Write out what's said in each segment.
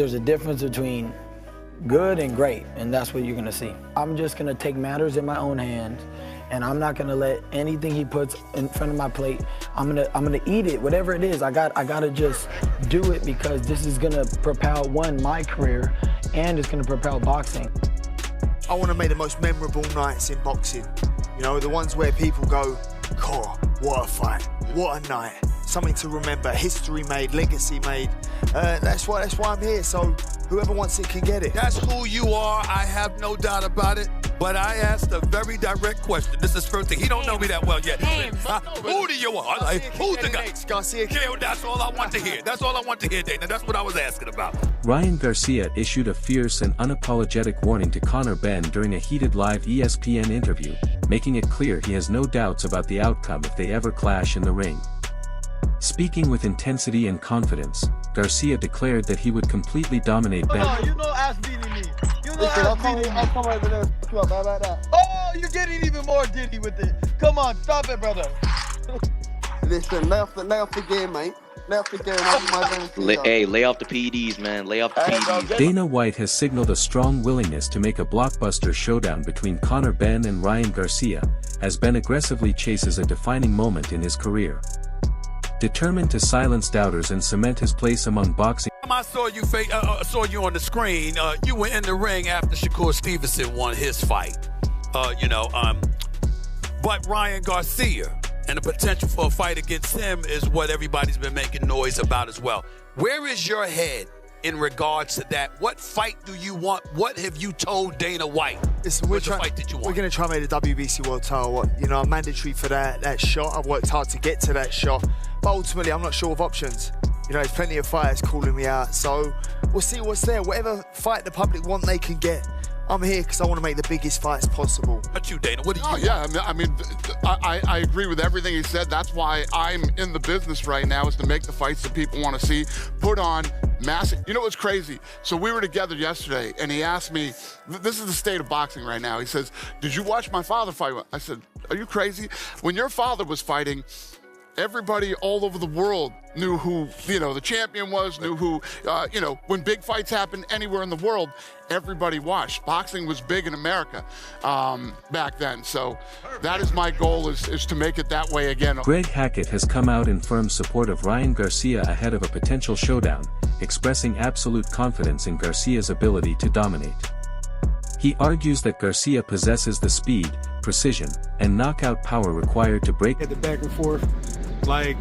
There's a difference between good and great, and that's what you're gonna see. I'm just gonna take matters in my own hands, and I'm not gonna let anything he puts in front of my plate. I'm gonna eat it, whatever it is. I gotta just do it because this is gonna propel, one, my career, and it's gonna propel boxing. I want to make the most memorable nights in boxing. You know, the ones where people go, "God, what a fight, what a night." Something to remember, history made, legacy made. That's why I'm here, so whoever wants it can get it. That's who you are, I have no doubt about it. But I asked a very direct question. This is first thing. He don't know me that well yet. Who do you want? Like, who's the guy? Garcia. Yeah, that's all I want to hear. That's all I want to hear, Dana. That's what I was asking about. Ryan Garcia issued a fierce and unapologetic warning to Conor Benn during a heated live ESPN interview, making it clear he has no doubts about the outcome if they ever clash in the ring. Speaking with intensity and confidence, Garcia declared that he would completely dominate Benn. Oh, you know ass beating me. You know ass beating me. I'll come over there and pick you up like that. Oh, you're getting even more diddy with it. Come on, stop it, brother. Listen, lay off the game, mate. Lay off the game. Hey, lay off the PEDs, man. Lay off the PEDs. Dana White has signaled a strong willingness to make a blockbuster showdown between Conor Benn and Ryan Garcia, as Benn aggressively chases a defining moment in his career. Determined to silence doubters and cement his place among boxing. I saw you on the screen. You were in the ring after Shakur Stevenson won his fight. But Ryan Garcia and the potential for a fight against him is what everybody's been making noise about as well. Where is your head in regards to that? What fight do you want? What have you told Dana White? Listen, Which fight did you want? We're going to try and make the WBC World title, I'm mandatory for that shot. I've worked hard to get to that shot, but ultimately I'm not sure of options. There's plenty of fighters calling me out, so we'll see what's there. Whatever fight the public want, they can get. I'm here because I want to make the biggest fights possible. But you, Dana, what do you want? Yeah, I agree with everything he said. That's why I'm in the business right now, is to make the fights that people want to see, put on massive. You know what's crazy? So we were together yesterday, and he asked me, this is the state of boxing right now. He says, did you watch my father fight? I said, are you crazy? When your father was fighting, everybody all over the world knew who, the champion was, knew who, when big fights happened anywhere in the world, everybody watched. Boxing was big in America back then. So that is my goal, is to make it that way again. Greg Hackett has come out in firm support of Ryan Garcia ahead of a potential showdown, expressing absolute confidence in Garcia's ability to dominate. He argues that Garcia possesses the speed, precision, and knockout power required to break. At the back and forth, I'm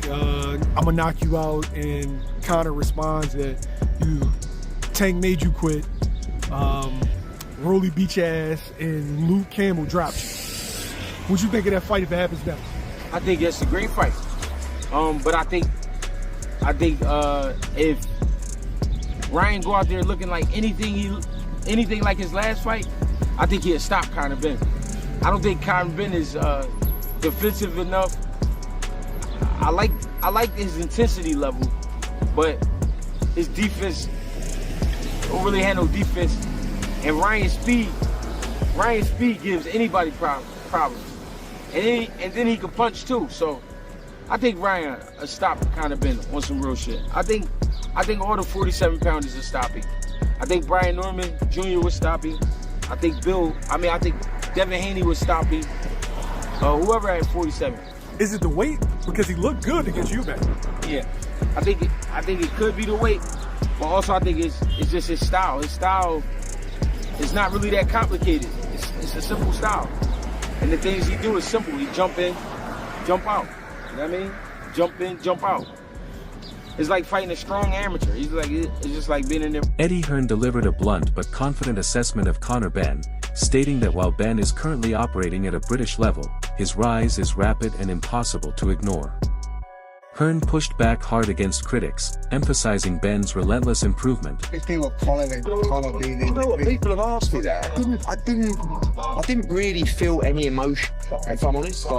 gonna knock you out, and Conor responds that Tank made you quit, Rolly beat your ass, and Luke Campbell dropped you. What you think of that fight if it happens now? I think it's a great fight, but I think if Ryan go out there looking like anything like his last fight, I think he'll stop Conor Benn. I don't think Conor Benn is defensive enough. I like his intensity level, but his defense don't really have no defense. And Ryan's speed gives anybody problems. And then he can punch too. So I think Ryan will stop Conor Benn on some real shit. I think all the 47-pounders will stop him. I think Brian Norman Jr. would stop him. I think Devin Haney would stop him. Whoever at 47. Is it the weight? Because he looked good against you, man. Yeah, I think it could be the weight, but also I think it's just his style. His style is not really that complicated. It's a simple style, and the things he do is simple. He jump in, jump out. You know what I mean? Jump in, jump out. It's like fighting a strong amateur. It's just like being in there. Eddie Hearn delivered a blunt but confident assessment of Conor Benn, stating that while Benn is currently operating at a British level, his rise is rapid and impossible to ignore. Hearn pushed back hard against critics, emphasizing Benn's relentless improvement. People have asked me that. I didn't really feel any emotion, if I'm honest.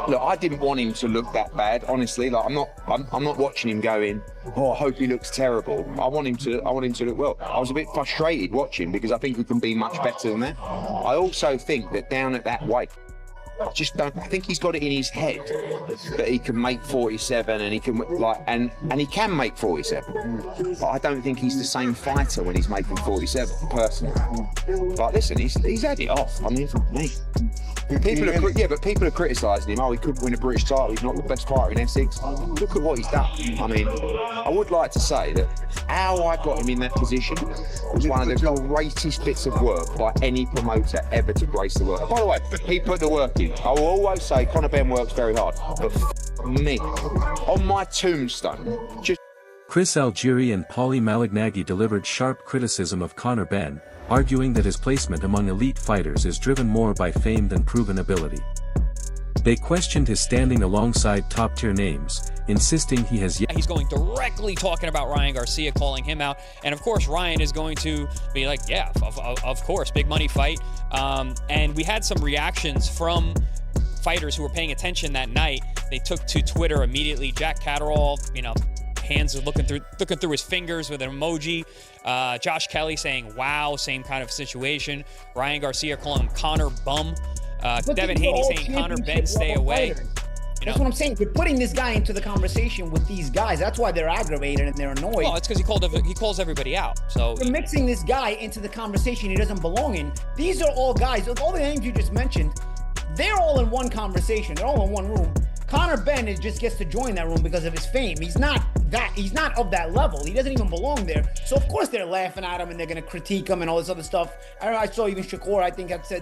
Look, I didn't want him to look that bad, honestly. I'm not watching him going, oh, I hope he looks terrible. I want him to look well. I was a bit frustrated watching because I think he can be much better than that. I also think that down at that weight, I just don't. I think he's got it in his head that he can make 47 and he can and he can make 47. But I don't think he's the same fighter when he's making 47. Personally, but listen, he's had it off. I mean, for me. People are criticising him. Oh, he couldn't win a British title. He's not the best fighter in Essex. Look at what he's done. I mean, I would like to say that how I got him in that position was one of the greatest bits of work by any promoter ever to grace the work. By the way, he put the work in. I will always say Conor Benn works very hard, but me, on my tombstone, just. Chris Algieri and Paulie Malignaggi delivered sharp criticism of Conor Benn, arguing that his placement among elite fighters is driven more by fame than proven ability. They questioned his standing alongside top-tier names, insisting he has yet. He's going directly talking about Ryan Garcia, calling him out, and of course Ryan is going to be like, yeah, of course, big money fight. And we had some reactions from fighters who were paying attention that night. They took to Twitter immediately. Jack Catterall, hands are looking through his fingers with an emoji. Josh Kelly saying, wow, same kind of situation. Ryan Garcia calling him Conor Bum. Devin Haney saying Conor Benn, stay away. That's what I'm saying. You're putting this guy into the conversation with these guys. That's why they're aggravated and they're annoyed. Well, it's because he calls everybody out. So you're mixing this guy into the conversation he doesn't belong in. These are all guys. All the names you just mentioned, they're all in one conversation. They're all in one room. Conor Benn just gets to join that room because of his fame. He's not of that level. He doesn't even belong there. So of course they're laughing at him and they're gonna critique him and all this other stuff. I saw even Shakur, I think, had said